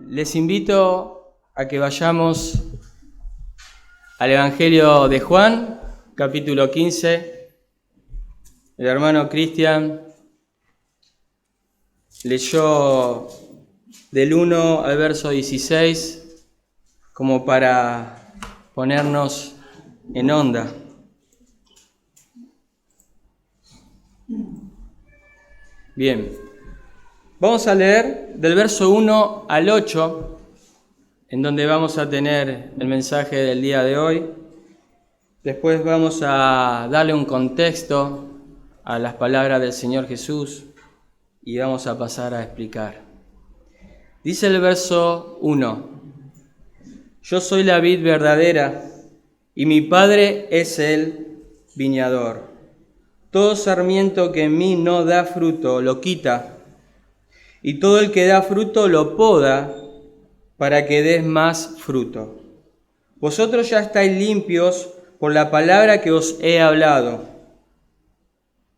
Les invito a que vayamos al Evangelio de Juan, capítulo 15. El hermano Cristian leyó del 1 al verso 16 como para ponernos en onda. Bien. Vamos a leer del verso 1 al 8, en donde vamos a tener el mensaje del día de hoy. Después vamos a darle un contexto a las palabras del Señor Jesús y vamos a pasar a explicar. Dice el verso 1: Yo soy la vid verdadera y mi Padre es el viñador. Todo sarmiento que en mí no da fruto lo quita, y todo el que da fruto lo poda para que des más fruto. Vosotros ya estáis limpios por la palabra que os he hablado.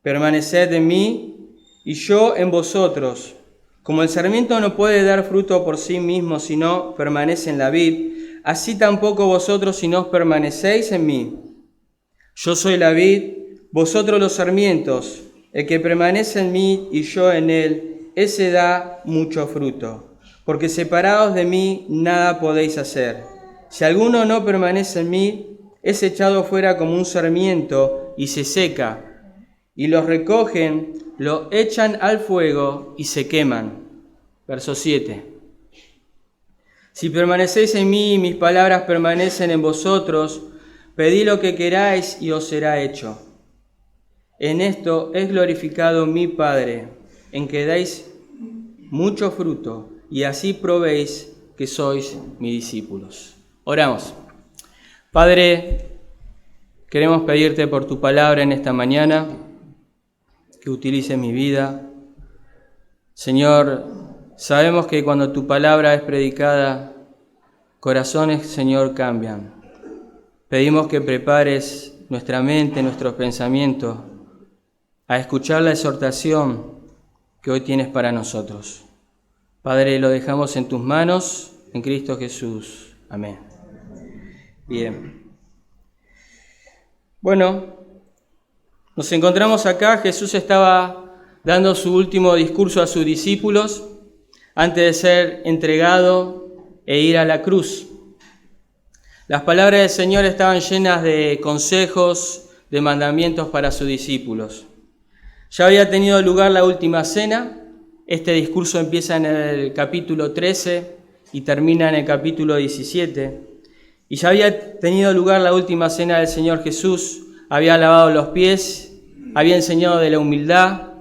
Permaneced en mí y yo en vosotros. Como el sarmiento no puede dar fruto por sí mismo si no permanece en la vid, así tampoco vosotros si no permanecéis en mí. Yo soy la vid, vosotros los sarmientos. El que permanece en mí y yo en él, ese da mucho fruto, porque separados de mí nada podéis hacer. Si alguno no permanece en mí, es echado fuera como un sarmiento y se seca, y los recogen, lo echan al fuego y se queman. Verso 7. Si permanecéis en mí y mis palabras permanecen en vosotros, pedid lo que queráis y os será hecho. En esto es glorificado mi Padre, en que dais mucho fruto, y así probéis que sois mis discípulos. Oramos. Padre, queremos pedirte por tu palabra en esta mañana, que utilices mi vida. Señor, sabemos que cuando tu palabra es predicada, corazones, Señor, cambian. Pedimos que prepares nuestra mente, nuestros pensamientos, a escuchar la exhortación que hoy tienes para nosotros. Padre, lo dejamos en tus manos, en Cristo Jesús. Amén. Bien. Bueno, nos encontramos acá. Jesús estaba dando su último discurso a sus discípulos antes de ser entregado e ir a la cruz. Las palabras del Señor estaban llenas de consejos, de mandamientos para sus discípulos. Ya había tenido lugar la última cena. Este discurso empieza en el capítulo 13 y termina en el capítulo 17. Y ya había tenido lugar la última cena del Señor Jesús. Había lavado los pies, había enseñado de la humildad.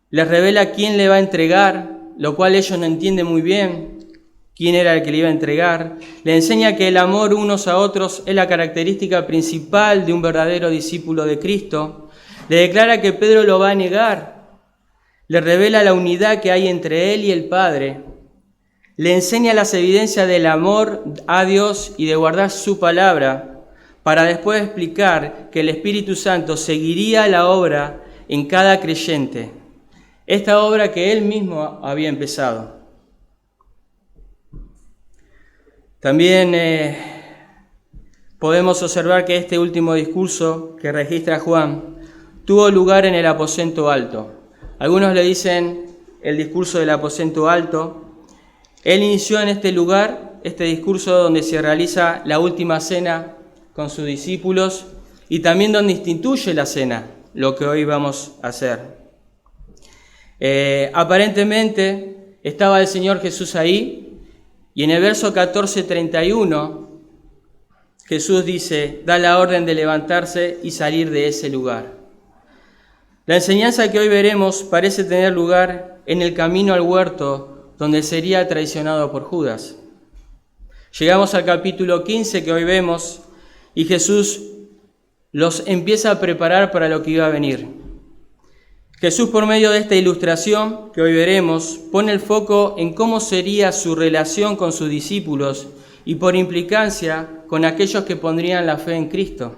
Les revela quién le va a entregar, lo cual ellos no entienden muy bien quién era el que le iba a entregar. Le enseña que el amor unos a otros es la característica principal de un verdadero discípulo de Cristo. Le declara que Pedro lo va a negar. Le revela la unidad que hay entre él y el Padre. Le enseña las evidencias del amor a Dios y de guardar su palabra, para después explicar que el Espíritu Santo seguiría la obra en cada creyente. Esta obra que él mismo había empezado. También podemos observar que este último discurso que registra Juan tuvo lugar en el aposento alto. Algunos le dicen el discurso del aposento alto. Él inició en este lugar, este discurso donde se realiza la última cena con sus discípulos y también donde instituye la cena, lo que hoy vamos a hacer. Aparentemente estaba el Señor Jesús ahí y en el verso 14:31 Jesús dice, da la orden de levantarse y salir de ese lugar. La enseñanza que hoy veremos parece tener lugar en el camino al huerto, donde sería traicionado por Judas. Llegamos al capítulo 15 que hoy vemos, y Jesús los empieza a preparar para lo que iba a venir. Jesús, por medio de esta ilustración que hoy veremos, pone el foco en cómo sería su relación con sus discípulos y por implicancia con aquellos que pondrían la fe en Cristo.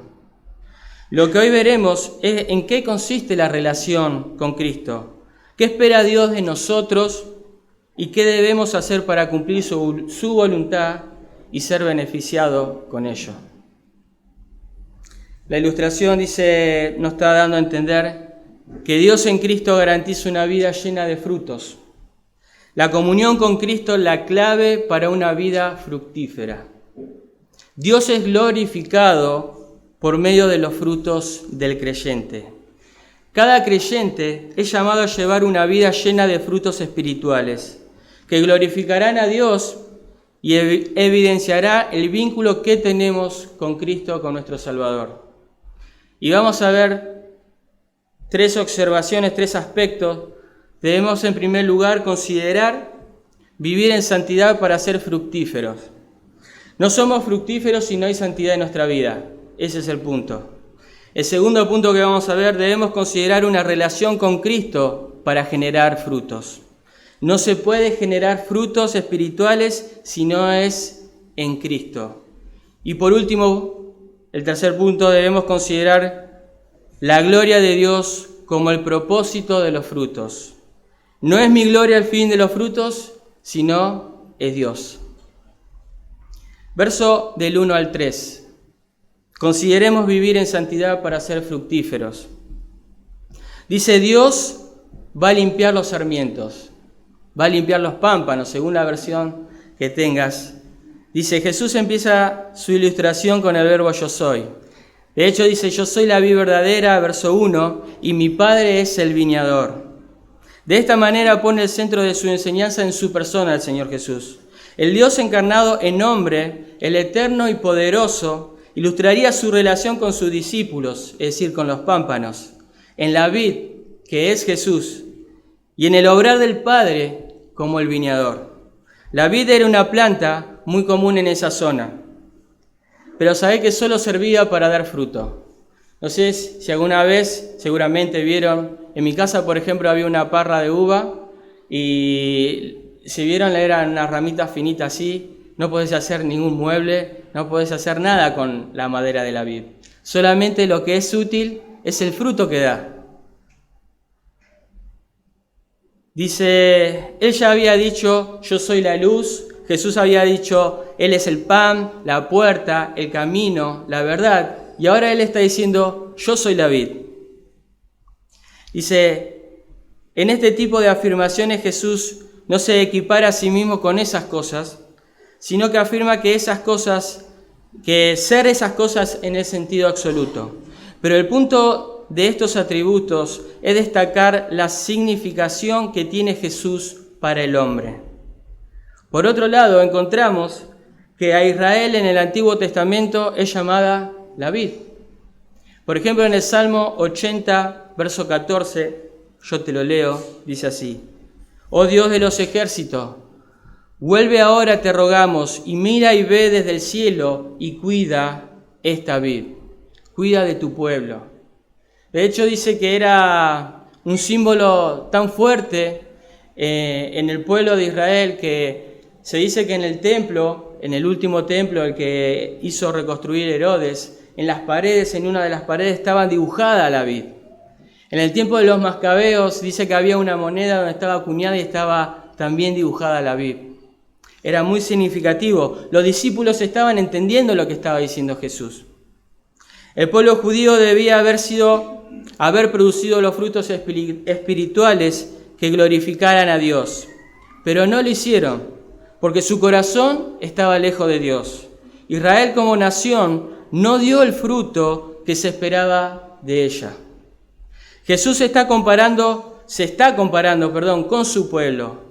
Lo que hoy veremos es en qué consiste la relación con Cristo. ¿Qué espera Dios de nosotros y qué debemos hacer para cumplir su voluntad y ser beneficiado con ello. La ilustración nos está dando a entender que Dios en Cristo garantiza una vida llena de frutos. La comunión con Cristo es la clave para una vida fructífera. Dios es glorificado por medio de los frutos del creyente. Cada creyente es llamado a llevar una vida llena de frutos espirituales, que glorificarán a Dios y evidenciará el vínculo que tenemos con Cristo, con nuestro Salvador. Y vamos a ver 3 observaciones, 3 aspectos. Debemos en primer lugar considerar vivir en santidad para ser fructíferos. No somos fructíferos si no hay santidad en nuestra vida. Ese es el punto. El segundo punto que vamos a ver, debemos considerar una relación con Cristo para generar frutos. No se puede generar frutos espirituales si no es en Cristo. Y por último, el tercer punto, debemos considerar la gloria de Dios como el propósito de los frutos. No es mi gloria el fin de los frutos, sino es Dios. Verso del 1 al 3. Consideremos vivir en santidad para ser fructíferos. Dice, Dios va a limpiar los sarmientos, va a limpiar los pámpanos, según la versión que tengas. Dice, Jesús empieza su ilustración con el verbo yo soy. De hecho dice, yo soy la vid verdadera, verso 1, y mi Padre es el viñador. De esta manera pone el centro de su enseñanza en su persona el Señor Jesús. El Dios encarnado en hombre, el eterno y poderoso, ilustraría su relación con sus discípulos, es decir, con los pámpanos, en la vid, que es Jesús, y en el obrar del Padre como el viñador. La vid era una planta muy común en esa zona, pero sabés que solo servía para dar fruto. No sé si alguna vez, seguramente vieron, en mi casa, por ejemplo, había una parra de uva y si vieron, eran unas ramitas finitas así, no podés hacer ningún mueble, no podés hacer nada con la madera de la vid. Solamente lo que es útil es el fruto que da. Dice, él ya había dicho, yo soy la luz. Jesús había dicho, Él es el pan, la puerta, el camino, la verdad. Y ahora Él está diciendo, yo soy la vid. Dice, en este tipo de afirmaciones Jesús no se equipara a sí mismo con esas cosas, sino que afirma que esas cosas, que ser esas cosas en el sentido absoluto. Pero el punto de estos atributos es destacar la significación que tiene Jesús para el hombre. Por otro lado, encontramos que a Israel en el Antiguo Testamento es llamada la vid. Por ejemplo, en el Salmo 80, verso 14, yo te lo leo, dice así: Oh Dios de los ejércitos, vuelve ahora, te rogamos, y mira y ve desde el cielo y cuida esta vid. Cuida de tu pueblo. De hecho, dice que era un símbolo tan fuerte en el pueblo de Israel que se dice que en el templo, en el último templo, el que hizo reconstruir Herodes, en las paredes, en una de las paredes estaba dibujada la vid. En el tiempo de los Macabeos dice que había una moneda donde estaba acuñada y estaba también dibujada la vid. Era muy significativo. Los discípulos estaban entendiendo lo que estaba diciendo Jesús. El pueblo judío debía haber producido los frutos espirituales que glorificaran a Dios, pero no lo hicieron, porque su corazón estaba lejos de Dios. Israel como nación no dio el fruto que se esperaba de ella. Jesús se está comparando con su pueblo.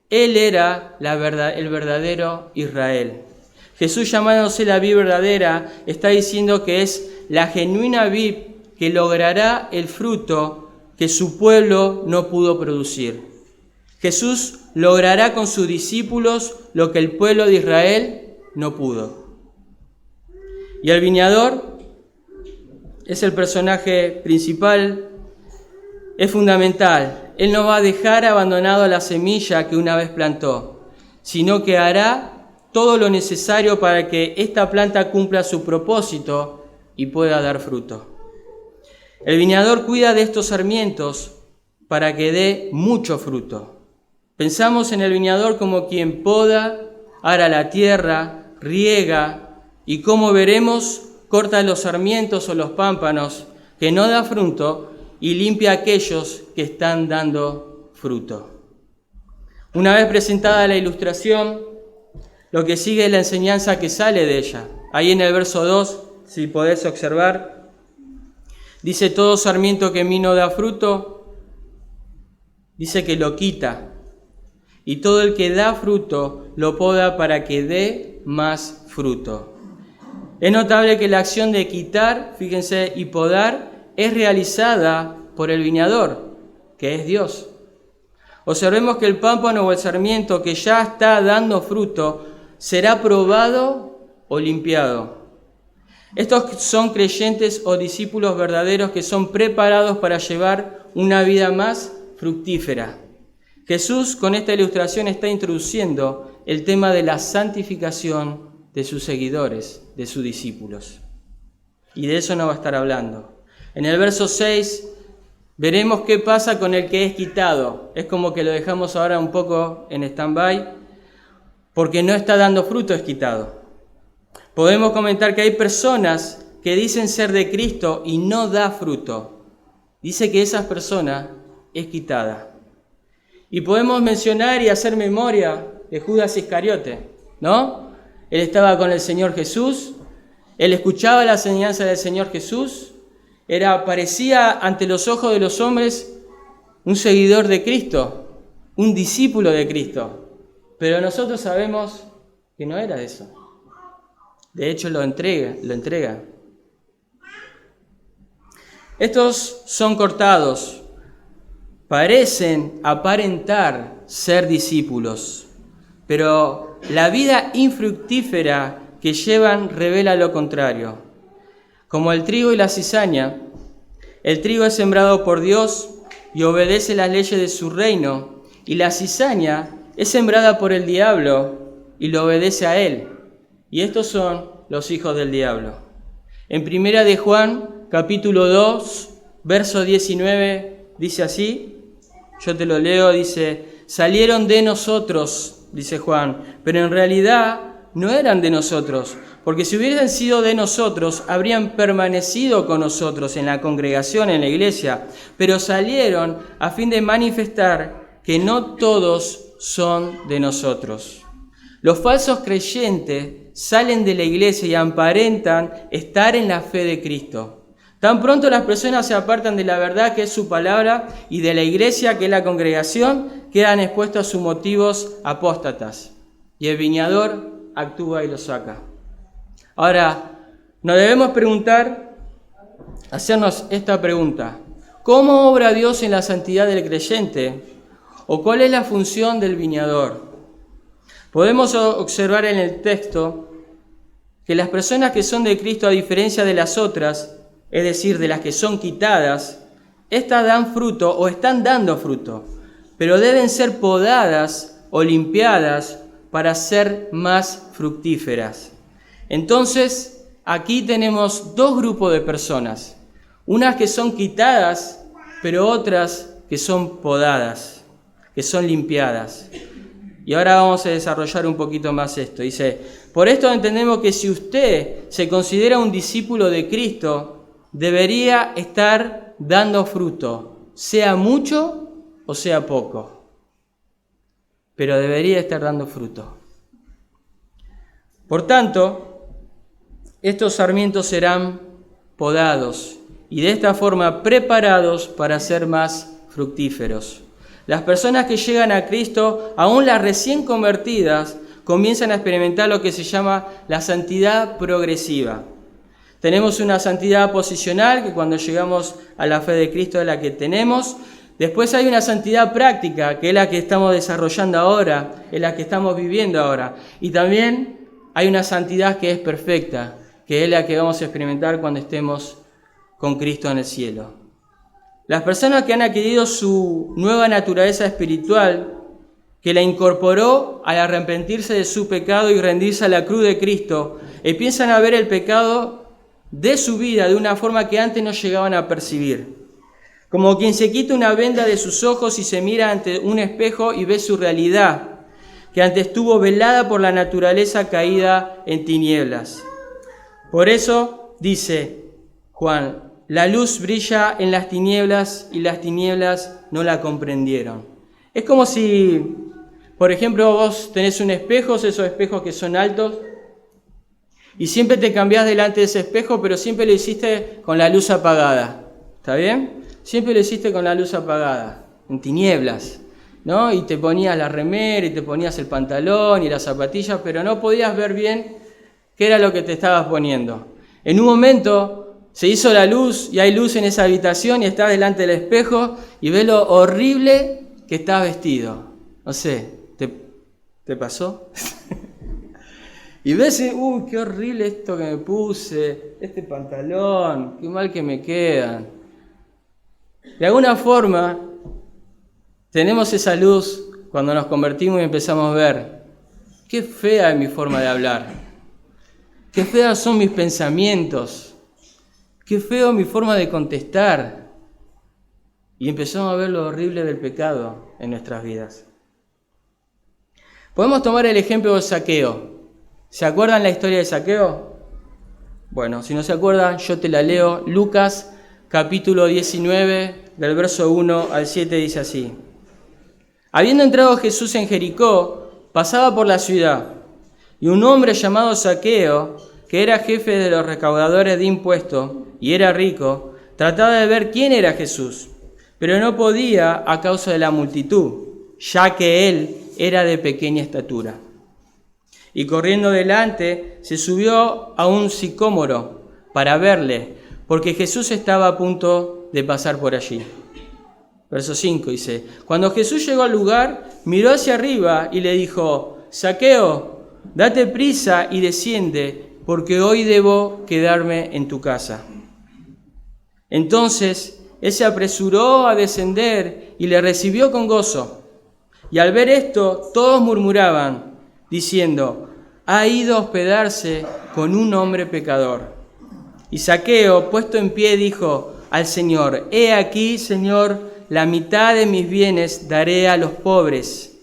Él era el verdadero Israel. Jesús, llamándose la vid verdadera, está diciendo que es la genuina vid que logrará el fruto que su pueblo no pudo producir. Jesús logrará con sus discípulos lo que el pueblo de Israel no pudo. Y el viñador es el personaje principal, es fundamental. Él no va a dejar abandonado la semilla que una vez plantó, sino que hará todo lo necesario para que esta planta cumpla su propósito y pueda dar fruto. El viñador cuida de estos sarmientos para que dé mucho fruto. Pensamos en el viñador como quien poda, ara la tierra, riega y, como veremos, corta los sarmientos o los pámpanos que no da fruto y limpia a aquellos que están dando fruto. Una vez presentada la ilustración, lo que sigue es la enseñanza que sale de ella. Ahí en el verso 2, si podés observar, dice: todo sarmiento que en mí no da fruto, dice que lo quita. Y todo el que da fruto lo poda para que dé más fruto. Es notable que la acción de quitar, fíjense, y podar es realizada por el viñador, que es Dios. Observemos que el pámpano o el sarmiento que ya está dando fruto será probado o limpiado. Estos son creyentes o discípulos verdaderos que son preparados para llevar una vida más fructífera. Jesús con esta ilustración está introduciendo el tema de la santificación de sus seguidores, de sus discípulos. Y de eso nos va a estar hablando. En el verso 6 veremos qué pasa con el que es quitado. Es como que lo dejamos ahora un poco en stand-by, porque no está dando fruto, es quitado. Podemos comentar que hay personas que dicen ser de Cristo y no da fruto. Dice que esa persona es quitada. Y podemos mencionar y hacer memoria de Judas Iscariote, ¿no? Él estaba con el Señor Jesús, él escuchaba la enseñanza del Señor Jesús, parecía ante los ojos de los hombres un seguidor de Cristo, un discípulo de Cristo. Pero nosotros sabemos que no era eso. De hecho, lo entrega. Estos son cortados. Parecen aparentar ser discípulos, pero la vida infructífera que llevan revela lo contrario. Como el trigo y la cizaña, el trigo es sembrado por Dios y obedece las leyes de su reino, y la cizaña es sembrada por el diablo y lo obedece a él. Y estos son los hijos del diablo. En 1 de Juan, capítulo 2, verso 19, dice así. Yo te lo leo, dice: salieron de nosotros, dice Juan, pero en realidad no eran de nosotros, porque si hubiesen sido de nosotros, habrían permanecido con nosotros en la congregación, en la iglesia, pero salieron a fin de manifestar que no todos son de nosotros. Los falsos creyentes salen de la iglesia y aparentan estar en la fe de Cristo. Tan pronto las personas se apartan de la verdad, que es su palabra, y de la iglesia, que es la congregación, quedan expuestos a sus motivos apóstatas. Y el viñador actúa y lo saca. Ahora, nos debemos hacernos esta pregunta: ¿cómo obra Dios en la santidad del creyente? ¿O cuál es la función del viñador? Podemos observar en el texto que las personas que son de Cristo, a diferencia de las otras, es decir, de las que son quitadas, estas dan fruto o están dando fruto, pero deben ser podadas o limpiadas para ser más fructíferas. Entonces, aquí tenemos dos grupos de personas, unas que son quitadas, pero otras que son podadas, que son limpiadas. Y ahora vamos a desarrollar un poquito más esto. Dice: por esto entendemos que si usted se considera un discípulo de Cristo, debería estar dando fruto, sea mucho o sea poco, pero debería estar dando fruto. Por tanto, estos sarmientos serán podados y de esta forma preparados para ser más fructíferos. Las personas que llegan a Cristo, aún las recién convertidas, comienzan a experimentar lo que se llama la santidad progresiva. Tenemos una santidad posicional, que cuando llegamos a la fe de Cristo es la que tenemos. Después hay una santidad práctica, que es la que estamos desarrollando ahora, es la que estamos viviendo ahora. Y también hay una santidad que es perfecta, que es la que vamos a experimentar cuando estemos con Cristo en el cielo. Las personas que han adquirido su nueva naturaleza espiritual, que la incorporó al arrepentirse de su pecado y rendirse a la cruz de Cristo, empiezan a ver el pecado de su vida de una forma que antes no llegaban a percibir. como quien se quita una venda de sus ojos y se mira ante un espejo y ve su realidad, que antes estuvo velada por la naturaleza caída en tinieblas. Por eso dice Juan, la luz brilla en las tinieblas y las tinieblas no la comprendieron. Es como si, por ejemplo, vos tenés un espejo, esos espejos que son altos, y siempre te cambiás delante de ese espejo, pero siempre lo hiciste con la luz apagada. ¿Está bien? Siempre lo hiciste con la luz apagada, en tinieblas, ¿no? Y te ponías la remera y te ponías el pantalón y las zapatillas, pero no podías ver bien qué era lo que te estabas poniendo. En un momento se hizo la luz y hay luz en esa habitación y estás delante del espejo y ves lo horrible que estás vestido. No sé, ¿te pasó? Y ves, qué horrible esto que me puse, este pantalón, qué mal que me quedan. De alguna forma, tenemos esa luz cuando nos convertimos y empezamos a ver, qué fea es mi forma de hablar, qué feas son mis pensamientos, qué feo mi forma de contestar. Y empezamos a ver lo horrible del pecado en nuestras vidas. Podemos tomar el ejemplo de Zaqueo. ¿Se acuerdan la historia de Zaqueo? Bueno, si no se acuerdan, yo te la leo. Lucas, capítulo 19, del verso 1 al 7, dice así. Habiendo entrado Jesús en Jericó, pasaba por la ciudad, y un hombre llamado Zaqueo, que era jefe de los recaudadores de impuestos y era rico, trataba de ver quién era Jesús, pero no podía a causa de la multitud, ya que él era de pequeña estatura. Y corriendo delante, se subió a un sicómoro para verle, porque Jesús estaba a punto de pasar por allí. Verso 5 dice, cuando Jesús llegó al lugar, miró hacia arriba y le dijo, Zaqueo, date prisa y desciende, porque hoy debo quedarme en tu casa. Entonces él se apresuró a descender y le recibió con gozo. Y al ver esto, todos murmuraban, diciendo, ha ido a hospedarse con un hombre pecador. Y Zaqueo, puesto en pie, dijo al Señor, he aquí, Señor, la mitad de mis bienes daré a los pobres.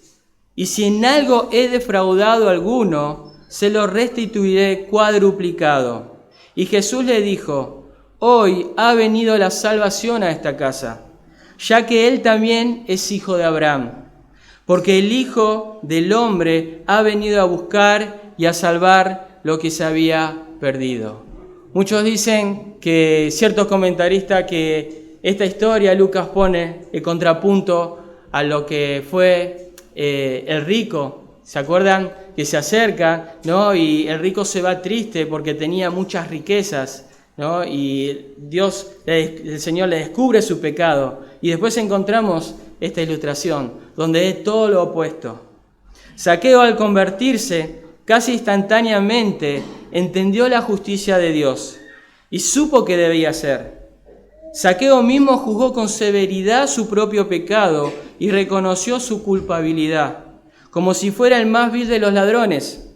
Y si en algo he defraudado a alguno, se lo restituiré cuadruplicado. Y Jesús le dijo, hoy ha venido la salvación a esta casa, ya que él también es hijo de Abraham. Porque el Hijo del Hombre ha venido a buscar y a salvar lo que se había perdido. Muchos dicen que ciertos comentaristas que esta historia Lucas pone el contrapunto a lo que fue el rico. ¿Se acuerdan? Que se acerca, ¿no? Y el rico se va triste porque tenía muchas riquezas, ¿no? Y el Señor le descubre su pecado. Y después encontramos esta ilustración, donde es todo lo opuesto. Zaqueo, al convertirse, casi instantáneamente entendió la justicia de Dios y supo qué debía hacer. Zaqueo mismo juzgó con severidad su propio pecado y reconoció su culpabilidad, como si fuera el más vil de los ladrones,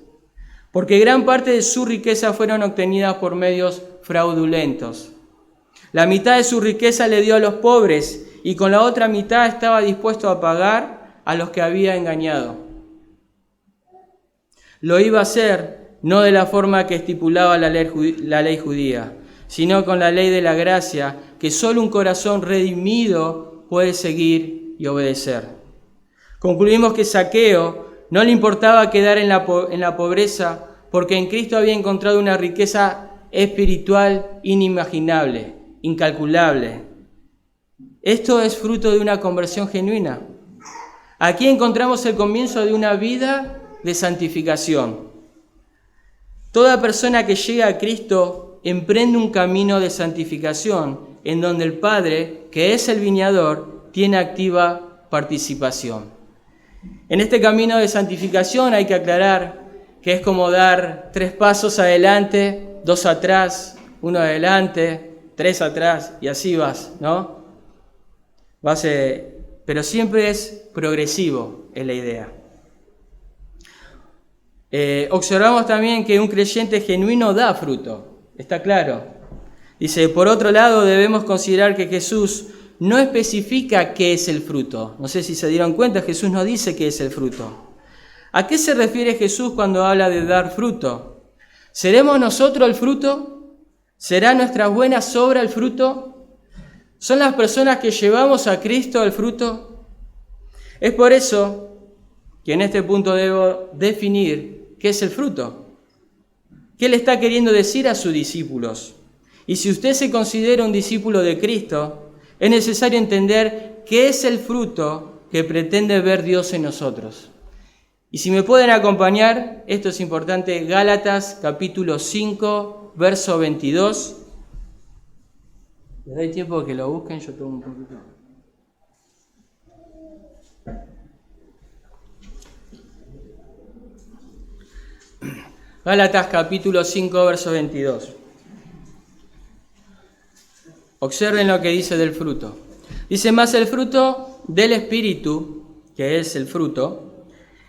porque gran parte de su riqueza fueron obtenidas por medios fraudulentos. La mitad de su riqueza le dio a los pobres y con la otra mitad estaba dispuesto a pagar a los que había engañado. Lo iba a hacer no de la forma que estipulaba la ley judía, sino con la ley de la gracia que solo un corazón redimido puede seguir y obedecer. Concluimos que Zaqueo no le importaba quedar en la pobreza porque en Cristo había encontrado una riqueza espiritual inimaginable, incalculable. Esto es fruto de una conversión genuina. Aquí encontramos el comienzo de una vida de santificación. Toda persona que llega a Cristo emprende un camino de santificación en donde el Padre, que es el viñador, tiene activa participación. En este camino de santificación hay que aclarar que es como dar 3 pasos adelante, 2 atrás, 1 adelante, 3 atrás y así vas, ¿no? Pero siempre es progresivo, es la idea. Observamos también que un creyente genuino da fruto, está claro. Dice, por otro lado, debemos considerar que Jesús no especifica qué es el fruto. No sé si se dieron cuenta, Jesús no dice qué es el fruto. ¿A qué se refiere Jesús cuando habla de dar fruto? ¿Seremos nosotros el fruto? ¿Será nuestra buena obra el fruto? ¿Son las personas que llevamos a Cristo el fruto? Es por eso que en este punto debo definir qué es el fruto. ¿Qué le está queriendo decir a sus discípulos? Y si usted se considera un discípulo de Cristo, es necesario entender qué es el fruto que pretende ver Dios en nosotros. Y si me pueden acompañar, esto es importante, Gálatas capítulo 5, verso 22. ¿Les doy tiempo que lo busquen? Yo tomo un poquito. Gálatas capítulo 5, verso 22. Observen lo que dice del fruto. Dice, más el fruto del Espíritu, que es el fruto,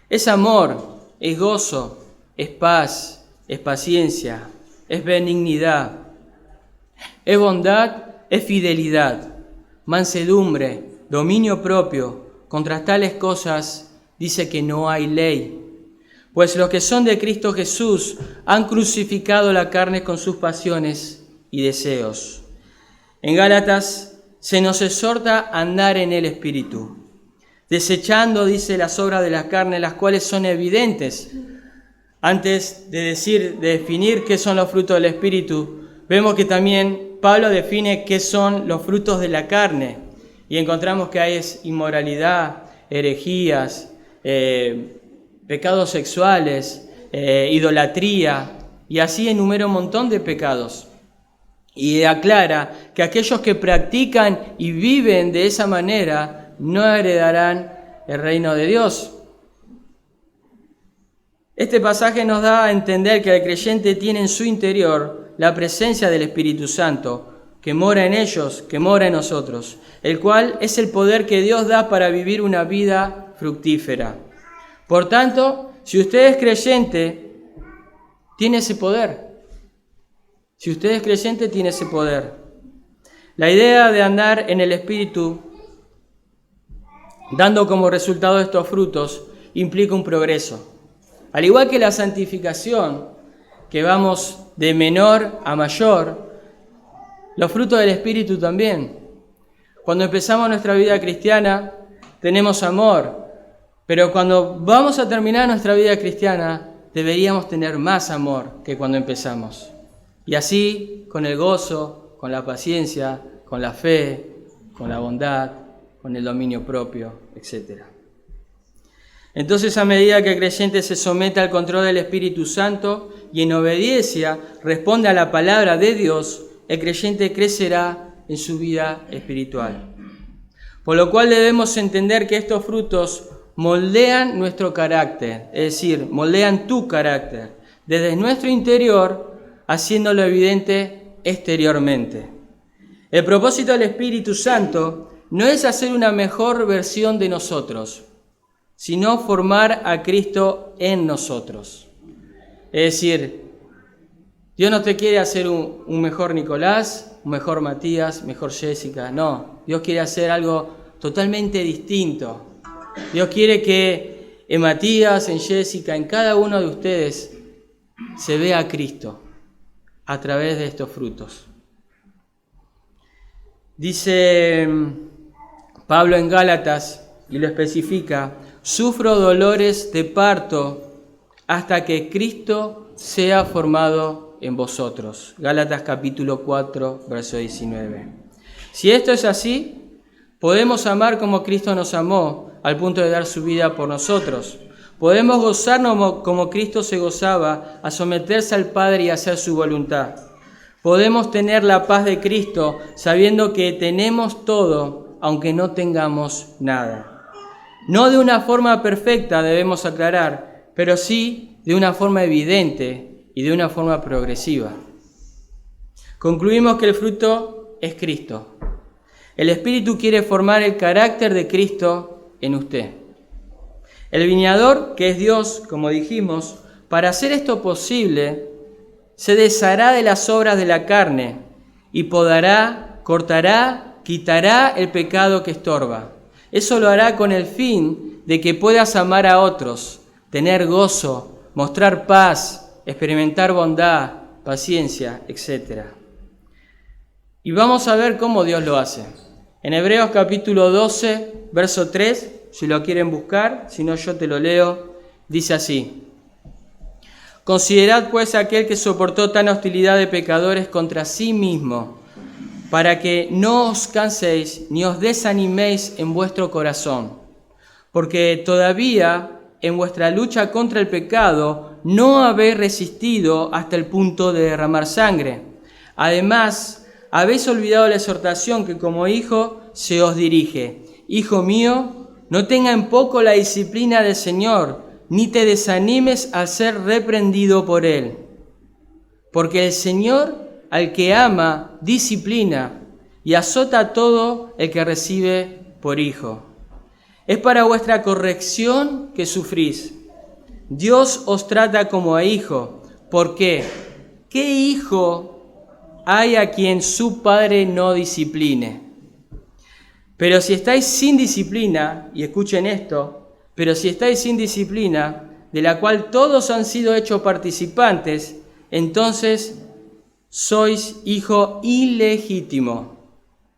es amor, es gozo, es paz, es paciencia, es benignidad, es bondad, es fidelidad, mansedumbre, dominio propio. Contra tales cosas dice que no hay ley. Pues los que son de Cristo Jesús han crucificado la carne con sus pasiones y deseos. En Gálatas se nos exhorta a andar en el Espíritu, desechando, dice, las obras de la carne, las cuales son evidentes. Antes de definir qué son los frutos del Espíritu, vemos que también Pablo define qué son los frutos de la carne. Y encontramos que hay inmoralidad, herejías, pecados sexuales, idolatría, y así enumera un montón de pecados. Y aclara que aquellos que practican y viven de esa manera no heredarán el reino de Dios. Este pasaje nos da a entender que el creyente tiene en su interior la presencia del Espíritu Santo, que mora en ellos, que mora en nosotros, el cual es el poder que Dios da para vivir una vida fructífera. Por tanto, si usted es creyente, tiene ese poder. Si usted es creyente, tiene ese poder. La idea de andar en el Espíritu, dando como resultado estos frutos, implica un progreso. Al igual que la santificación, que vamos de menor a mayor, los frutos del Espíritu también. Cuando empezamos nuestra vida cristiana, tenemos amor, pero cuando vamos a terminar nuestra vida cristiana, deberíamos tener más amor que cuando empezamos. Y así, con el gozo, con la paciencia, con la fe, con la bondad, con el dominio propio, etc. Entonces, a medida que el creyente se somete al control del Espíritu Santo y en obediencia responde a la palabra de Dios, el creyente crecerá en su vida espiritual. Por lo cual debemos entender que estos frutos moldean nuestro carácter, es decir, moldean tu carácter, desde nuestro interior, haciéndolo evidente exteriormente. El propósito del Espíritu Santo no es hacer una mejor versión de nosotros, sino formar a Cristo en nosotros. Es decir, Dios no te quiere hacer un mejor Nicolás, un mejor Matías, mejor Jessica, no. Dios quiere hacer algo totalmente distinto. Dios quiere que en Matías, en Jessica, en cada uno de ustedes se vea a Cristo a través de estos frutos. Dice Pablo en Gálatas, y lo especifica, sufro dolores de parto hasta que Cristo sea formado en vosotros. Gálatas capítulo 4, verso 19. Si esto es así, podemos amar como Cristo nos amó, al punto de dar su vida por nosotros. Podemos gozarnos como Cristo se gozaba, a someterse al Padre y hacer su voluntad. Podemos tener la paz de Cristo, sabiendo que tenemos todo, aunque no tengamos nada. No de una forma perfecta, debemos aclarar, pero sí de una forma evidente y de una forma progresiva. Concluimos que el fruto es Cristo. El Espíritu quiere formar el carácter de Cristo en usted. El viñador, que es Dios, como dijimos, para hacer esto posible, se deshará de las obras de la carne y podará, cortará quitará el pecado que estorba. Eso lo hará con el fin de que puedas amar a otros, tener gozo, mostrar paz, experimentar bondad, paciencia, etc. Y vamos a ver cómo Dios lo hace. En Hebreos capítulo 12, verso 3, si lo quieren buscar, si no yo te lo leo, dice así: Considerad pues aquel que soportó tan hostilidad de pecadores contra sí mismo, para que no os canséis ni os desaniméis en vuestro corazón, porque todavía en vuestra lucha contra el pecado no habéis resistido hasta el punto de derramar sangre. Además, habéis olvidado la exhortación que como hijo se os dirige. Hijo mío, no tenga en poco la disciplina del Señor, ni te desanimes al ser reprendido por Él. Porque el Señor al que ama disciplina y azota a todo el que recibe por hijo. Es para vuestra corrección que sufrís. Dios os trata como a hijo. ¿Por qué? ¿Qué hijo hay a quien su padre no discipline? Pero si estáis sin disciplina, y escuchen esto, pero si estáis sin disciplina, de la cual todos han sido hechos participantes, entonces sois hijo ilegítimo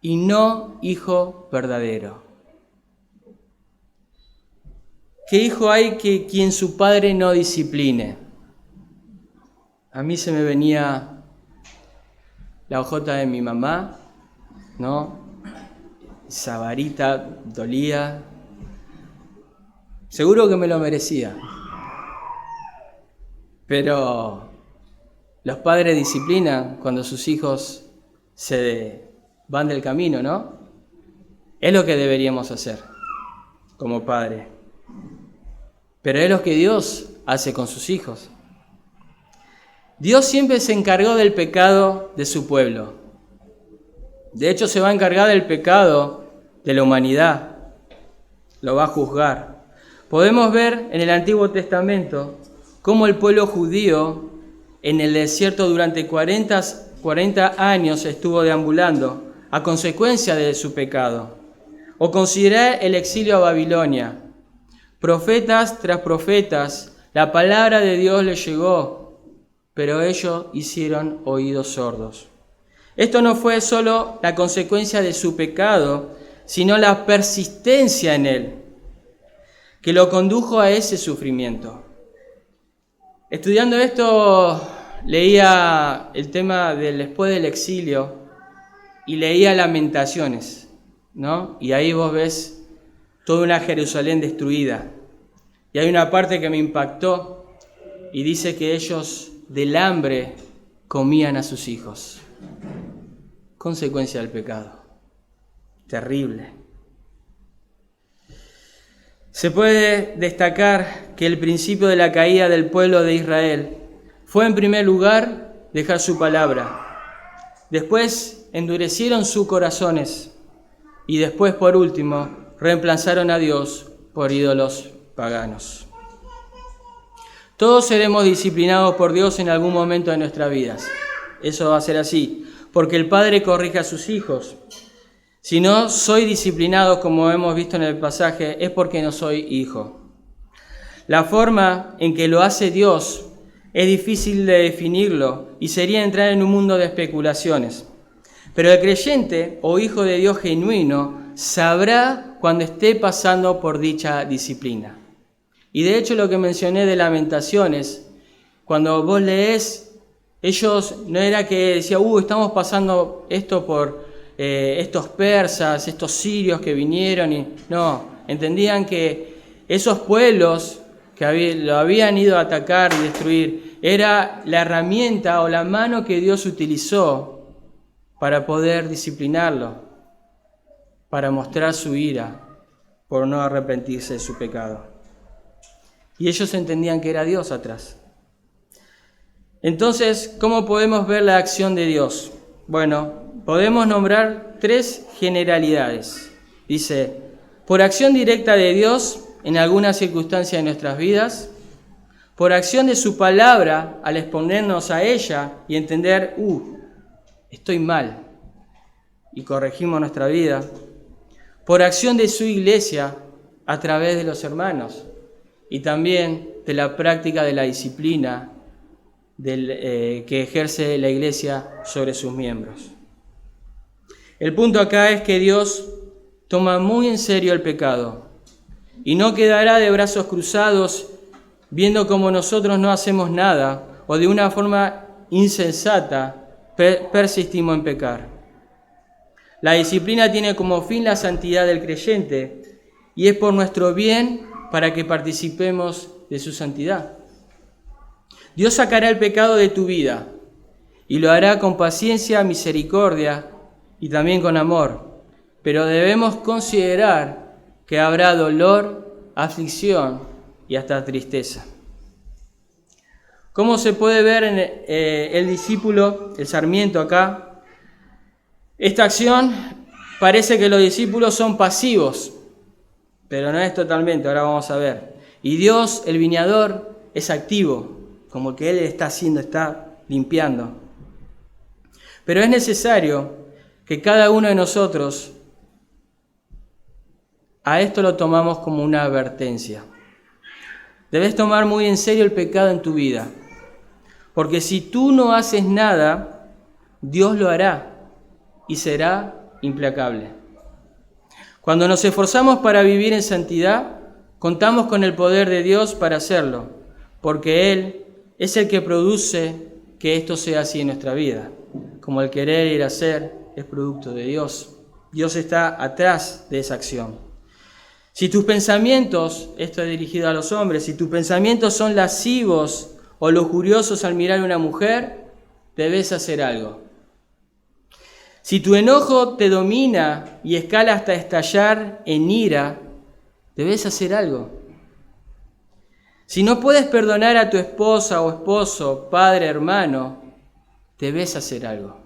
y no hijo verdadero. ¿Qué hijo hay que quien su padre no discipline? A mí se me venía la hojota de mi mamá, ¿no? Esa varita dolía. Seguro que me lo merecía. Pero los padres disciplinan cuando sus hijos se van del camino, ¿no? Es lo que deberíamos hacer como padres. Pero es lo que Dios hace con sus hijos. Dios siempre se encargó del pecado de su pueblo. De hecho, se va a encargar del pecado de la humanidad. Lo va a juzgar. Podemos ver en el Antiguo Testamento cómo el pueblo judío en el desierto durante 40 años estuvo deambulando a consecuencia de su pecado. O considerar el exilio a Babilonia. Profetas tras profetas, la palabra de Dios les llegó, pero ellos hicieron oídos sordos. Esto no fue solo la consecuencia de su pecado, sino la persistencia en él, que lo condujo a ese sufrimiento. Estudiando esto, leía el tema del después del exilio y leía Lamentaciones, ¿no? Y ahí vos ves toda una Jerusalén destruida. Y hay una parte que me impactó y dice que ellos del hambre comían a sus hijos. Consecuencia del pecado. Terrible. Se puede destacar que el principio de la caída del pueblo de Israel fue en primer lugar dejar su palabra. Después endurecieron sus corazones y después, por último, reemplazaron a Dios por ídolos paganos. Todos seremos disciplinados por Dios en algún momento de nuestras vidas. Eso va a ser así, porque el Padre corrige a sus hijos. Si no soy disciplinado, como hemos visto en el pasaje, es porque no soy hijo. La forma en que lo hace Dios es difícil de definirlo y sería entrar en un mundo de especulaciones. Pero el creyente o hijo de Dios genuino sabrá cuando esté pasando por dicha disciplina. Y de hecho lo que mencioné de Lamentaciones, cuando vos leés, ellos no era que decían, estamos pasando esto por estos persas, estos sirios que vinieron, y no, entendían que esos pueblos que lo habían ido a atacar y destruir, era la herramienta o la mano que Dios utilizó para poder disciplinarlo, para mostrar su ira por no arrepentirse de su pecado. Y ellos entendían que era Dios atrás. Entonces, ¿cómo podemos ver la acción de Dios? Bueno, podemos nombrar 3 generalidades. Dice, por acción directa de Dios en alguna circunstancia de nuestras vidas, por acción de su palabra al exponernos a ella y entender, estoy mal, y corregimos nuestra vida, por acción de su iglesia a través de los hermanos y también de la práctica de la disciplina que ejerce la iglesia sobre sus miembros. El punto acá es que Dios toma muy en serio el pecado y no quedará de brazos cruzados viendo cómo nosotros no hacemos nada o de una forma insensata persistimos en pecar. La disciplina tiene como fin la santidad del creyente y es por nuestro bien para que participemos de su santidad. Dios sacará el pecado de tu vida y lo hará con paciencia, misericordia y también con amor, pero debemos considerar que habrá dolor, aflicción y hasta tristeza. ¿Cómo se puede ver en el discípulo, el sarmiento acá? Esta acción parece que los discípulos son pasivos, pero no es totalmente, ahora vamos a ver. Y Dios, el viñador, es activo, como que Él está haciendo, está limpiando. Pero es necesario que cada uno de nosotros a esto lo tomamos como una advertencia. Debes tomar muy en serio el pecado en tu vida, porque si tú no haces nada, Dios lo hará y será implacable. Cuando nos esforzamos para vivir en santidad, contamos con el poder de Dios para hacerlo, porque Él es el que produce que esto sea así en nuestra vida. Como el querer y el hacer es producto de Dios. Dios está atrás de esa acción. Si tus pensamientos, esto es dirigido a los hombres, si tus pensamientos son lascivos o lujuriosos al mirar a una mujer, debes hacer algo. Si tu enojo te domina y escala hasta estallar en ira, debes hacer algo. Si no puedes perdonar a tu esposa o esposo, padre, hermano, debes hacer algo.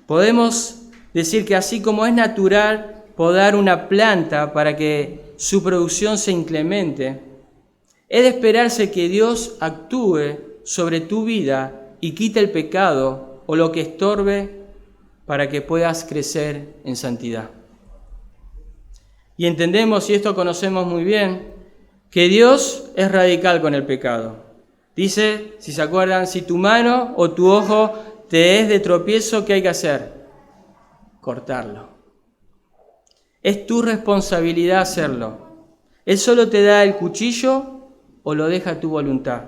Podemos decir que así como es natural podar una planta para que su producción se incremente, es de esperarse que Dios actúe sobre tu vida y quite el pecado o lo que estorbe para que puedas crecer en santidad. Y entendemos, y esto conocemos muy bien, que Dios es radical con el pecado. Dice, si se acuerdan, si tu mano o tu ojo te es de tropiezo, ¿qué hay que hacer? Cortarlo. Es tu responsabilidad hacerlo. Él solo te da el cuchillo o lo deja a tu voluntad.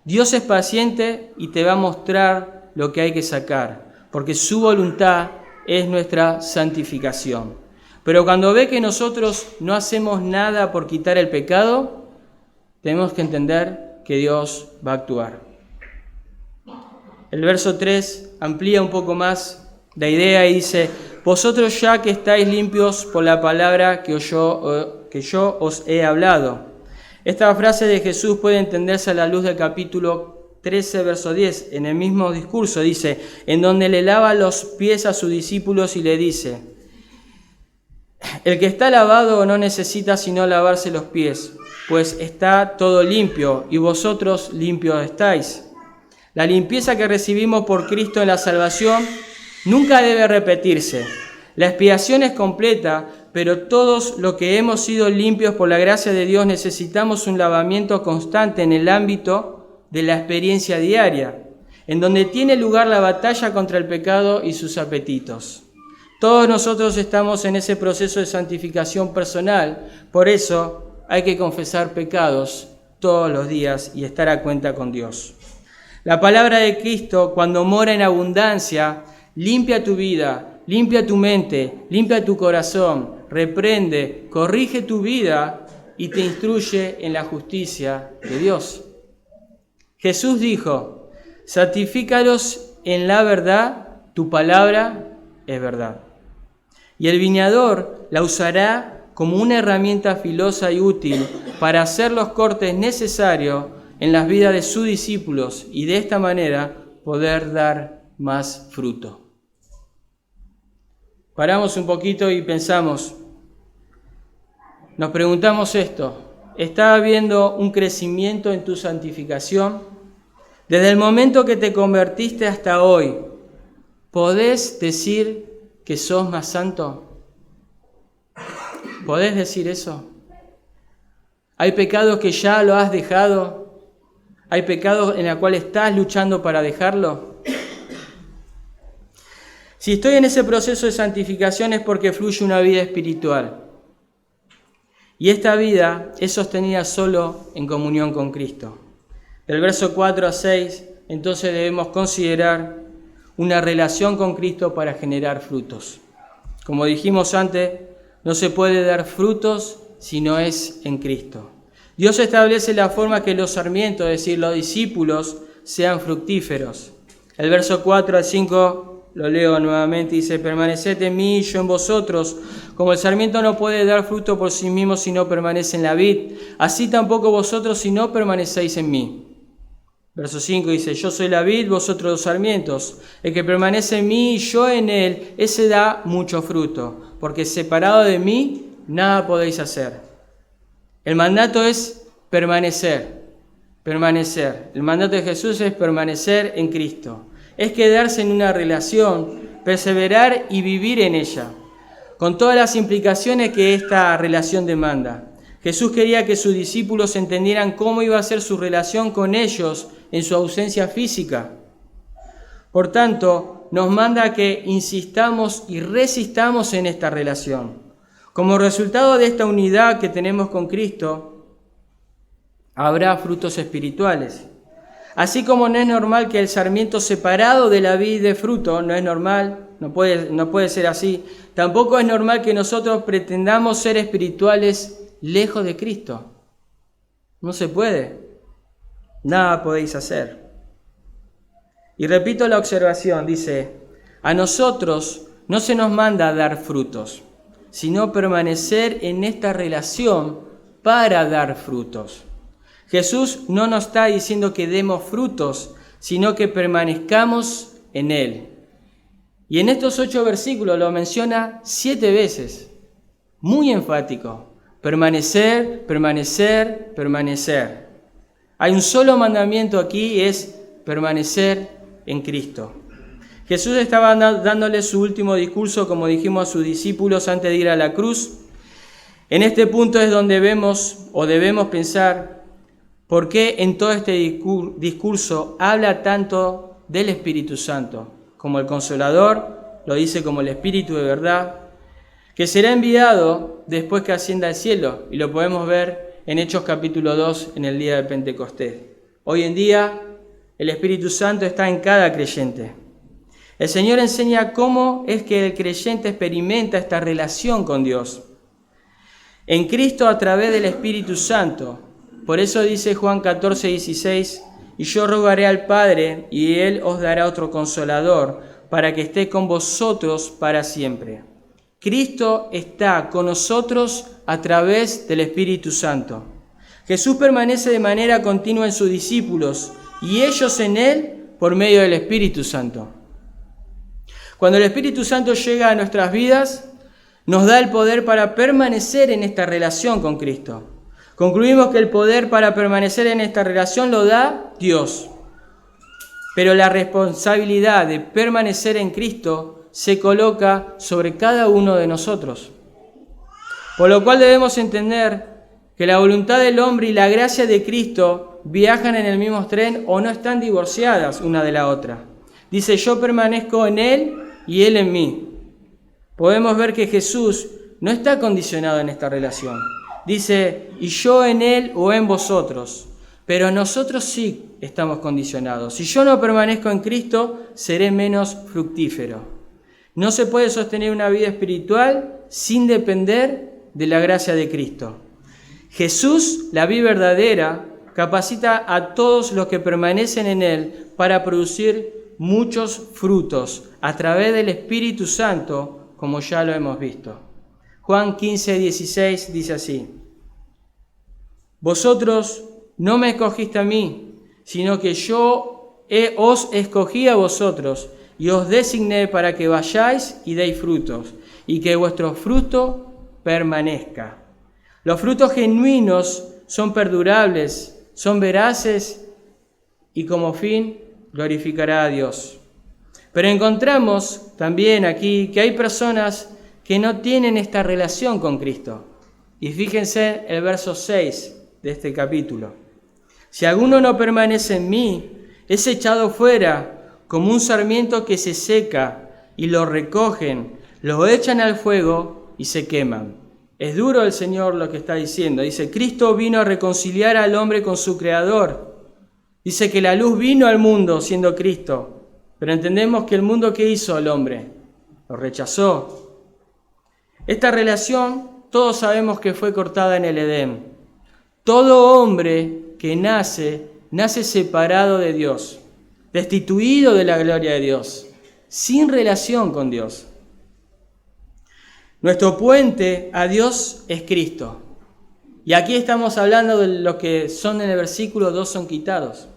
Dios es paciente y te va a mostrar lo que hay que sacar, porque su voluntad es nuestra santificación. Pero cuando ve que nosotros no hacemos nada por quitar el pecado, tenemos que entender que Dios va a actuar. El verso 3 amplía un poco más la idea y dice: vosotros ya que estáis limpios por la palabra que yo os he hablado. Esta frase de Jesús puede entenderse a la luz del capítulo 13, verso 10, en el mismo discurso dice, en donde le lava los pies a sus discípulos y le dice, el que está lavado no necesita sino lavarse los pies, pues está todo limpio y vosotros limpios estáis. La limpieza que recibimos por Cristo en la salvación nunca debe repetirse. La expiación es completa, pero todos los que hemos sido limpios por la gracia de Dios necesitamos un lavamiento constante en el ámbito de la experiencia diaria, en donde tiene lugar la batalla contra el pecado y sus apetitos. Todos nosotros estamos en ese proceso de santificación personal, por eso hay que confesar pecados todos los días y estar a cuenta con Dios. La palabra de Cristo, cuando mora en abundancia, limpia tu vida, limpia tu mente, limpia tu corazón, reprende, corrige tu vida y te instruye en la justicia de Dios. Jesús dijo, santifícalos en la verdad, tu palabra es verdad. Y el viñador la usará como una herramienta filosa y útil para hacer los cortes necesarios en las vidas de sus discípulos y de esta manera poder dar más fruto. Paramos un poquito y pensamos, nos preguntamos esto, ¿está habiendo un crecimiento en tu santificación? Desde el momento que te convertiste hasta hoy, ¿Podés decir que sos más santo? ¿Podés decir eso? ¿Hay pecados que ya lo has dejado? ¿Hay pecados en los cuales estás luchando para dejarlo? Si estoy en ese proceso de santificación es porque fluye una vida espiritual. Y esta vida es sostenida solo en comunión con Cristo. Del verso 4 a 6, entonces debemos considerar una relación con Cristo para generar frutos. Como dijimos antes, no se puede dar frutos si no es en Cristo. Dios establece la forma que los sarmientos, es decir, los discípulos, sean fructíferos. El verso 4 al 5 lo leo nuevamente, dice: permaneced en mí y yo en vosotros. Como el sarmiento no puede dar fruto por sí mismo si no permanece en la vid, así tampoco vosotros si no permanecéis en mí. Verso 5 dice: yo soy la vid, vosotros los sarmientos. El que permanece en mí y yo en él, ese da mucho fruto, porque separado de mí nada podéis hacer. El mandato es permanecer. El mandato de Jesús es permanecer en Cristo. Es quedarse en una relación, perseverar y vivir en ella, con todas las implicaciones que esta relación demanda. Jesús quería que sus discípulos entendieran cómo iba a ser su relación con ellos en su ausencia física. Por tanto, nos manda que insistamos y resistamos en esta relación. Como resultado de esta unidad que tenemos con Cristo, habrá frutos espirituales. Así como no es normal que el sarmiento separado de la vid dé fruto, no es normal, no puede ser así. Tampoco es normal que nosotros pretendamos ser espirituales lejos de Cristo. No se puede. Nada podéis hacer. Y repito la observación, dice: a nosotros no se nos manda a dar frutos, sino permanecer en esta relación para dar frutos. Jesús no nos está diciendo que demos frutos, sino que permanezcamos en Él. Y en estos 8 versículos lo menciona 7 veces, muy enfático: permanecer, permanecer, permanecer. Hay un solo mandamiento aquí, es permanecer en Cristo. Jesús estaba dándole su último discurso, como dijimos, a sus discípulos antes de ir a la cruz. En este punto es donde vemos o debemos pensar por qué en todo este discurso habla tanto del Espíritu Santo, como el Consolador, lo dice como el Espíritu de verdad, que será enviado después que ascienda al cielo, y lo podemos ver en Hechos capítulo 2 en el día de Pentecostés. Hoy en día el Espíritu Santo está en cada creyente. El Señor enseña cómo es que el creyente experimenta esta relación con Dios. En Cristo a través del Espíritu Santo. Por eso dice Juan 14:16, y yo rogaré al Padre, y Él os dará otro consolador, para que esté con vosotros para siempre. Cristo está con nosotros a través del Espíritu Santo. Jesús permanece de manera continua en sus discípulos, y ellos en Él por medio del Espíritu Santo. Cuando el Espíritu Santo llega a nuestras vidas, nos da el poder para permanecer en esta relación con Cristo. Concluimos que el poder para permanecer en esta relación lo da Dios. Pero la responsabilidad de permanecer en Cristo se coloca sobre cada uno de nosotros. Por lo cual debemos entender que la voluntad del hombre y la gracia de Cristo viajan en el mismo tren o no están divorciadas una de la otra. Dice: yo permanezco en Él y Él en mí. Podemos ver que Jesús no está condicionado en esta relación. Dice: y yo en Él o en vosotros. Pero nosotros sí estamos condicionados. Si yo no permanezco en Cristo, seré menos fructífero. No se puede sostener una vida espiritual sin depender de la gracia de Cristo. Jesús, la vida verdadera, capacita a todos los que permanecen en Él para producir muchos frutos a través del Espíritu Santo, como ya lo hemos visto. Juan 15:16 dice así: vosotros no me escogiste a mí, sino que yo os escogí a vosotros y os designé para que vayáis y deis frutos, y que vuestro fruto permanezca. Los frutos genuinos son perdurables, son veraces y como fin glorificará a Dios. Pero encontramos también aquí que hay personas que no tienen esta relación con Cristo. Y fíjense el verso 6 de este capítulo. Si alguno no permanece en mí, es echado fuera como un sarmiento que se seca, y lo recogen, lo echan al fuego y se queman. Es duro el Señor lo que está diciendo. Dice, Cristo vino a reconciliar al hombre con su Creador. Dice que la luz vino al mundo siendo Cristo. Pero entendemos que el mundo, ¿qué hizo al hombre? Lo rechazó. Esta relación, todos sabemos que fue cortada en el Edén. Todo hombre que nace separado de Dios, destituido de la gloria de Dios, sin relación con Dios. Nuestro puente a Dios es Cristo. Y aquí estamos hablando de lo que son en el versículo 2 son quitados.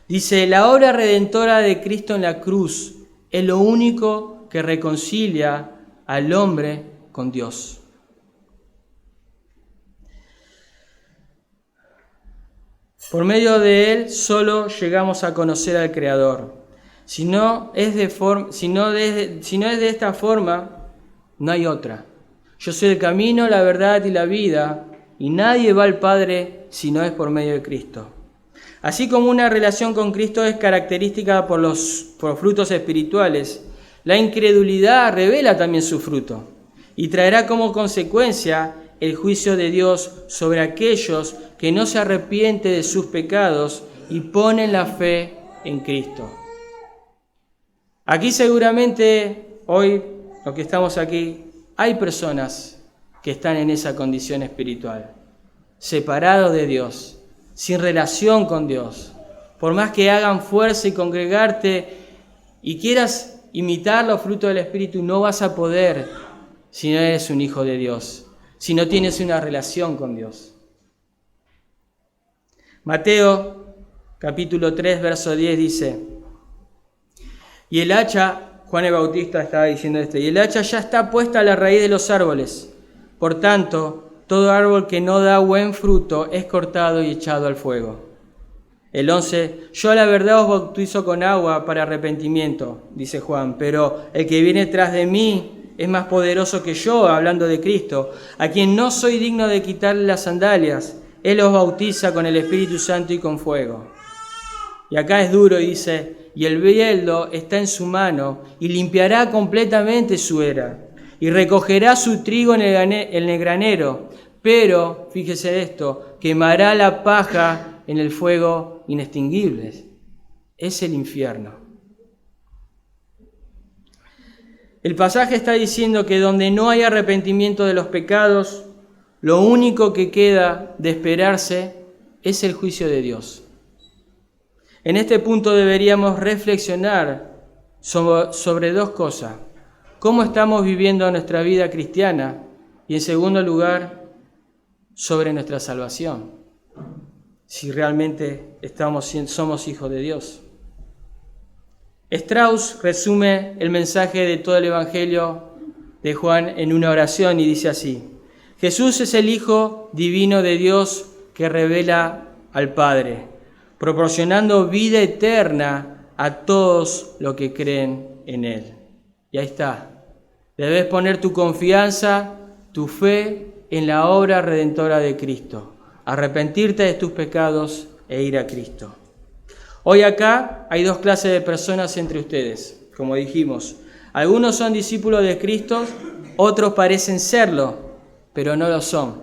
Dice, la obra redentora de Cristo en la cruz es lo único que reconcilia al hombre con Dios. Por medio de Él solo llegamos a conocer al Creador. Si no es de esta forma, no hay otra. Yo soy el camino, la verdad y la vida, y nadie va al Padre si no es por medio de Cristo. Así como una relación con Cristo es característica por frutos espirituales, la incredulidad revela también su fruto y traerá como consecuencia el juicio de Dios sobre aquellos que no se arrepienten de sus pecados y ponen la fe en Cristo. Aquí seguramente, hoy, los que estamos aquí, hay personas que están en esa condición espiritual, separados de Dios, sin relación con Dios. Por más que hagan fuerza y congregarte y quieras imitar los frutos del Espíritu, no vas a poder si no eres un hijo de Dios, si no tienes una relación con Dios. Mateo, capítulo 3, verso 10 dice, y el hacha, Juan el Bautista estaba diciendo esto, y el hacha ya está puesta a la raíz de los árboles. Por tanto, todo árbol que no da buen fruto es cortado y echado al fuego. El 11, yo a la verdad os bautizo con agua para arrepentimiento, dice Juan, pero el que viene tras de mí es más poderoso que yo, hablando de Cristo, a quien no soy digno de quitarle las sandalias. Él os bautiza con el Espíritu Santo y con fuego. Y acá es duro y dice, y el bieldo está en su mano y limpiará completamente su era y recogerá su trigo en el granero, pero, fíjese esto, quemará la paja en el fuego inextinguible. Es el infierno. El pasaje está diciendo que donde no hay arrepentimiento de los pecados, lo único que queda de esperarse es el juicio de Dios. En este punto deberíamos reflexionar sobre dos cosas. ¿Cómo estamos viviendo nuestra vida cristiana? Y en segundo lugar, sobre nuestra salvación. Si realmente somos hijos de Dios. Strauss resume el mensaje de todo el Evangelio de Juan en una oración y dice así: Jesús es el Hijo divino de Dios que revela al Padre, proporcionando vida eterna a todos los que creen en Él. Y ahí está. Debes poner tu confianza, tu fe en la obra redentora de Cristo, arrepentirte de tus pecados e ir a Cristo. Hoy acá hay dos clases de personas entre ustedes, como dijimos. Algunos son discípulos de Cristo, otros parecen serlo, pero no lo son.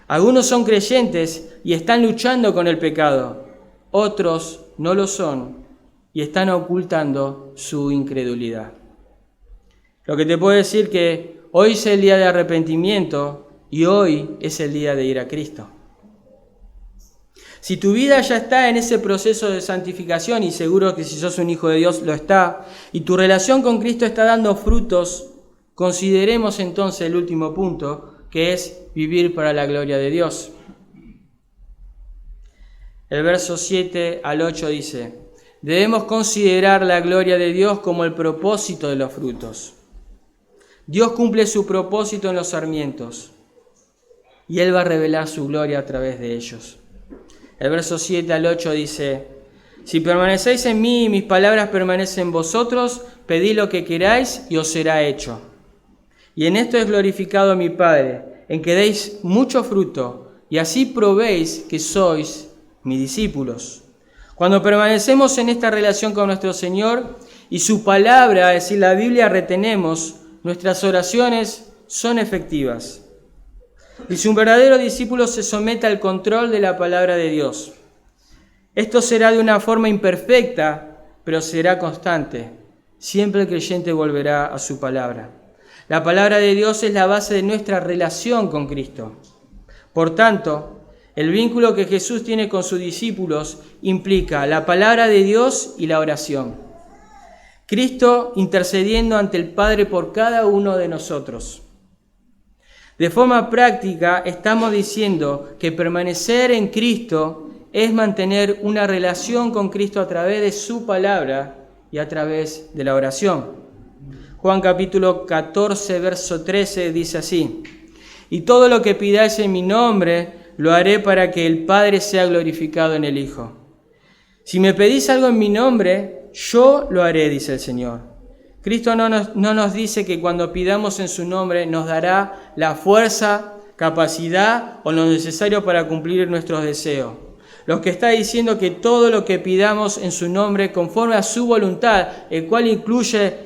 Algunos son creyentes y están luchando con el pecado, otros no lo son y están ocultando su incredulidad. Lo que te puedo decir que hoy es el día de arrepentimiento y hoy es el día de ir a Cristo. Si tu vida ya está en ese proceso de santificación, y seguro que si sos un hijo de Dios lo está, y tu relación con Cristo está dando frutos, consideremos entonces el último punto, que es vivir para la gloria de Dios. El verso 7 al 8 dice: debemos considerar la gloria de Dios como el propósito de los frutos. Dios cumple su propósito en los sarmientos, y Él va a revelar su gloria a través de ellos. El verso 7 al 8 dice: Si permanecéis en mí y mis palabras permanecen en vosotros, pedid lo que queráis y os será hecho. Y en esto es glorificado mi Padre, en que deis mucho fruto, y así probéis que sois mis discípulos. Cuando permanecemos en esta relación con nuestro Señor y su palabra, es decir, la Biblia, retenemos, nuestras oraciones son efectivas. Y si un verdadero discípulo se somete al control de la palabra de Dios, esto será de una forma imperfecta, pero será constante. Siempre el creyente volverá a su palabra. La palabra de Dios es la base de nuestra relación con Cristo. Por tanto, el vínculo que Jesús tiene con sus discípulos implica la palabra de Dios y la oración. Cristo intercediendo ante el Padre por cada uno de nosotros. De forma práctica, estamos diciendo que permanecer en Cristo es mantener una relación con Cristo a través de su palabra y a través de la oración. Juan capítulo 14, verso 13 dice así: y todo lo que pidáis en mi nombre, lo haré para que el Padre sea glorificado en el Hijo. Si me pedís algo en mi nombre, yo lo haré, dice el Señor. Cristo no nos dice que cuando pidamos en su nombre nos dará la fuerza, capacidad o lo necesario para cumplir nuestros deseos. Lo que está diciendo que todo lo que pidamos en su nombre, conforme a su voluntad, el cual incluye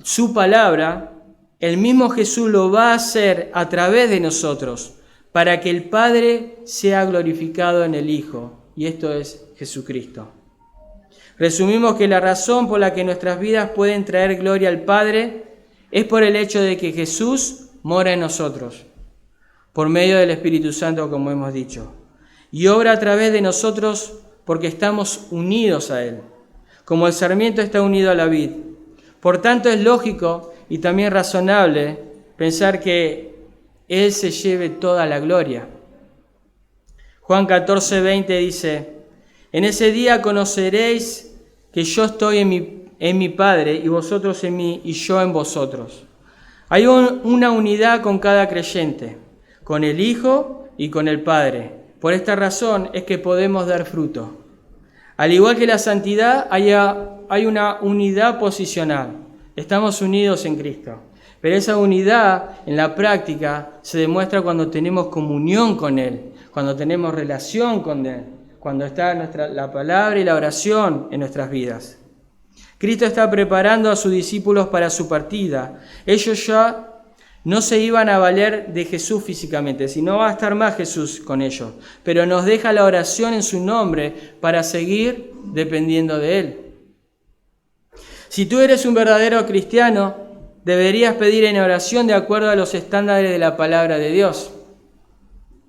su palabra, el mismo Jesús lo va a hacer a través de nosotros, para que el Padre sea glorificado en el Hijo, y esto es Jesucristo. Resumimos que la razón por la que nuestras vidas pueden traer gloria al Padre es por el hecho de que Jesús mora en nosotros, por medio del Espíritu Santo, como hemos dicho, y obra a través de nosotros porque estamos unidos a Él, como el sarmiento está unido a la vid. Por tanto, es lógico y también razonable pensar que Él se lleve toda la gloria. Juan 14, 20 dice: en ese día conoceréis que yo estoy en mi Padre, y vosotros en mí, y yo en vosotros. Hay una unidad con cada creyente, con el Hijo y con el Padre. Por esta razón es que podemos dar fruto. Al igual que la santidad, hay una unidad posicional. Estamos unidos en Cristo. Pero esa unidad en la práctica se demuestra cuando tenemos comunión con Él, cuando tenemos relación con Él, cuando está la palabra y la oración en nuestras vidas. Cristo está preparando a sus discípulos para su partida. Ellos ya no se iban a valer de Jesús físicamente, sino va a estar más Jesús con ellos. Pero nos deja la oración en su nombre para seguir dependiendo de Él. Si tú eres un verdadero cristiano, deberías pedir en oración de acuerdo a los estándares de la palabra de Dios.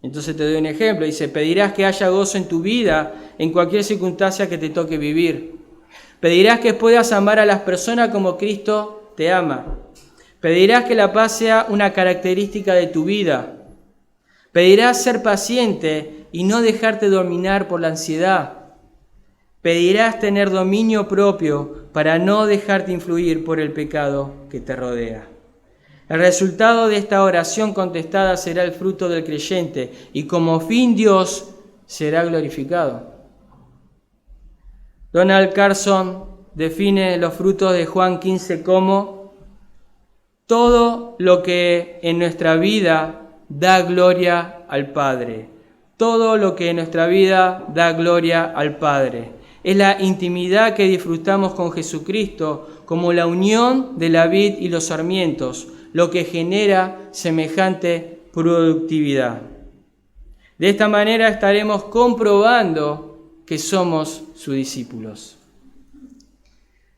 Entonces te doy un ejemplo. Dice: pedirás que haya gozo en tu vida en cualquier circunstancia que te toque vivir. Pedirás que puedas amar a las personas como Cristo te ama. Pedirás que la paz sea una característica de tu vida. Pedirás ser paciente y no dejarte dominar por la ansiedad. Pedirás tener dominio propio para no dejarte influir por el pecado que te rodea. El resultado de esta oración contestada será el fruto del creyente, y como fin Dios será glorificado. Donald Carson define los frutos de Juan 15 como todo lo que en nuestra vida da gloria al Padre. Todo lo que en nuestra vida da gloria al Padre. Es la intimidad que disfrutamos con Jesucristo, como la unión de la vid y los sarmientos, lo que genera semejante productividad. De esta manera estaremos comprobando que somos sus discípulos.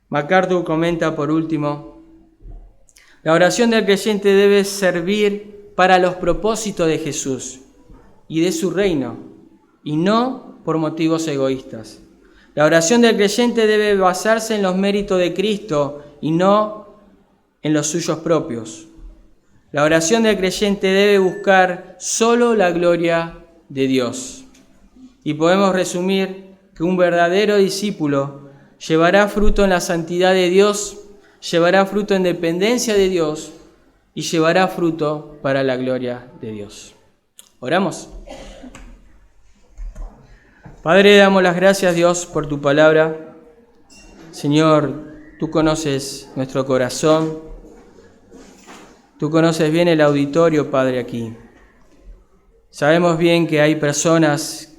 MacArthur comenta por último: la oración del creyente debe servir para los propósitos de Jesús y de su reino, y no por motivos egoístas. La oración del creyente debe basarse en los méritos de Cristo y no en los suyos propios. La oración del creyente debe buscar solo la gloria de Dios. Y podemos resumir que un verdadero discípulo llevará fruto en la santidad de Dios, llevará fruto en dependencia de Dios y llevará fruto para la gloria de Dios. ¿Oramos? Padre, damos las gracias, Dios, por tu palabra. Señor, tú conoces nuestro corazón. Tú conoces bien el auditorio, Padre, aquí. Sabemos bien que hay personas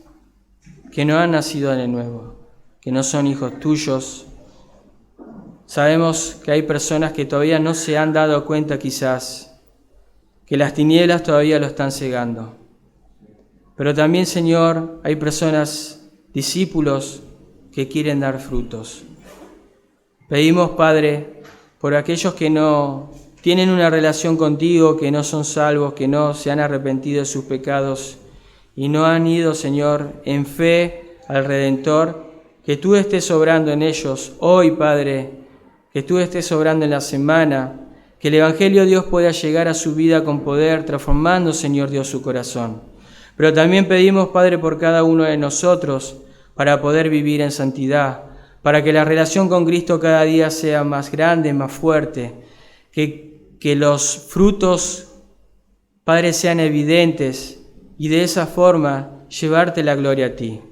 que no han nacido de nuevo, que no son hijos tuyos. Sabemos que hay personas que todavía no se han dado cuenta quizás, que las tinieblas todavía lo están cegando. Pero también, Señor, hay personas, discípulos, que quieren dar frutos. Pedimos, Padre, por aquellos que no tienen una relación contigo, que no son salvos, que no se han arrepentido de sus pecados y no han ido, Señor, en fe al Redentor, que tú estés obrando en ellos hoy, Padre, que tú estés obrando en la semana, que el Evangelio de Dios pueda llegar a su vida con poder, transformando, Señor Dios, su corazón. Pero también pedimos, Padre, por cada uno de nosotros, para poder vivir en santidad, para que la relación con Cristo cada día sea más grande, más fuerte, que los frutos, Padre, sean evidentes y de esa forma llevarte la gloria a ti.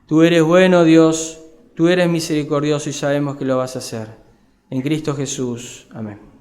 Tú eres bueno, Dios, tú eres misericordioso y sabemos que lo vas a hacer. En Cristo Jesús. Amén.